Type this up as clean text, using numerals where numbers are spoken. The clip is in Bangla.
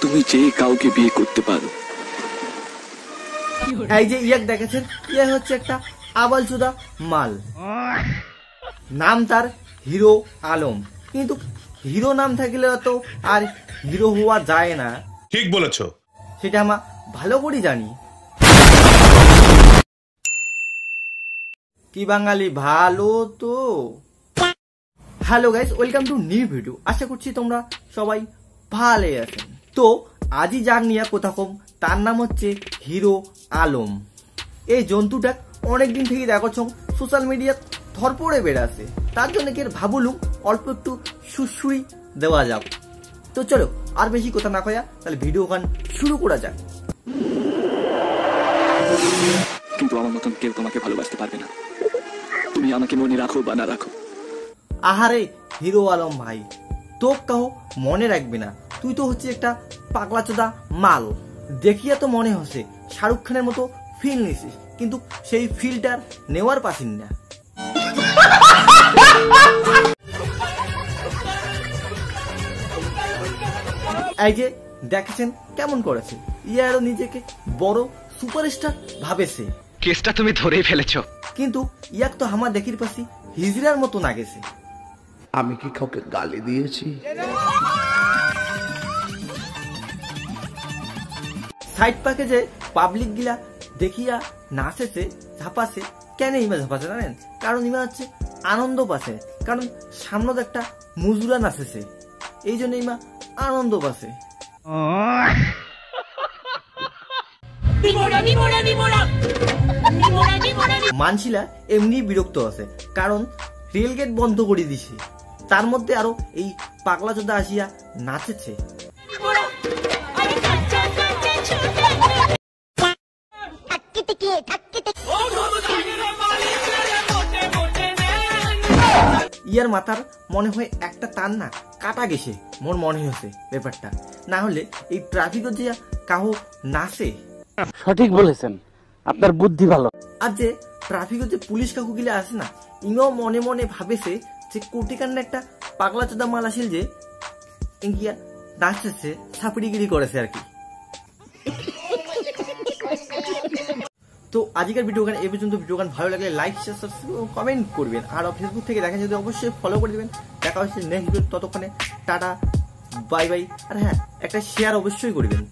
তুমি যে কাউকে বিয়ে করতে পারো। এই যে ইয়াক দেখেছেন, ইয়া হচ্ছে একটা আবালচোদা মাল। নাম তার হিরো আলম, কিন্তু হিরো নাম থাকলে তো আর হিরো হওয়া যায় না। ঠিক বলেছো, সেটা আমরা ভালো করে জানি। কি বাঙালি ভালো তো? Hello guys, welcome to new video. আশা করছি তোমরা সবাই ভালো আছেন। তো আজই যার নিয়ে কথা কম, তার নাম হচ্ছে হিরো আলম। এই জন্তুটা অনেকদিন থেকে দেখছ সোশ্যাল মিডিয়া ধরপড়ে বেড়াছে, তার জন্য কি ভাবলুম অল্প একটু সুশ্রী দেওয়া যাক। তো চলো আর বেশি কথা না কয়া তাহলে ভিডিও গান শুরু করা যাক। কিন্তু আমার মতন কেউ তোমাকে ভালোবাসতে পারবে না। তুমি আমাকে মনে রাখো বা না রাখো। আহারে হিরো আলম ভাই, তোক কাহো মনে রাখবে না, তুই তো হচ্ছে একটা পাগলাচোদা মাল। দেখিয়া তো মনে হচ্ছে শাহরুখ খানের মতো ফিল নিছিস, কিন্তু সেই ফিলটার নেওয়ার পাসিন না। এই যে দেখেছেন কেমন করেছে, ইয়ারও নিজেকে বড় সুপারস্টার ভাবেছে। কেসটা তুমি ধরেই ফেলেছো, কিন্তু ইয়াক তো আমার দেখির পাশি হিজড়ার মতো না গেছে। আমি কি কাউকে গালি দিয়েছি? সাইড পাকে যে পাবলিক গিলা দেখিয়া নাচেছে ঝাপাছে, কেন ইমা ঝাপাছে জানেন? কারণ ইমা হচ্ছে আনন্দ পাচ্ছে, কারণ সামনে একটা মুজুরা নাচেছে, এই জন্য ইমা আনন্দ পাচ্ছে। মানসিলা এমনি বিরক্ত আছে, কারণ রেলগেট বন্ধ করে দিছে, তার মধ্যে আরো এই পাগলা চোদা আসিয়া নাচেছে। ইয়ার মাথার মনে হয় একটা তার না কাটা গেছে, মোর মনে হয়েছে ব্যাপারটা। না হলে এই ট্রাফিকও যে কাহো নাচে। সঠিক বলেছেন, আপনার বুদ্ধি ভালো। আর যে ট্রাফিকও যে পুলিশ কাকু গিলে আসে না, ইনাও মনে মনে ভাবেছে যে কোটি কান্না একটা পাগলা চোদা মাল আসিল যে ইঙ্গিয়া নাচতেছে, ছাপড়িগিরি করেছে আর কি। তো আজকের ভিডিও গান এই পর্যন্ত। ভিডিও গান ভালো লাগলে লাইক শেয়ার সাবস্ক্রাইব কমেন্ট করবেন, আর ফেসবুক থেকে দেখেন যদি অবশ্যই ফলো করে দিবেন। দেখা হচ্ছে নেক্সট ভিডিও, ততক্ষণে টাটা বাই বাই। আর হ্যাঁ, একটা শেয়ার অবশ্যই করবেন।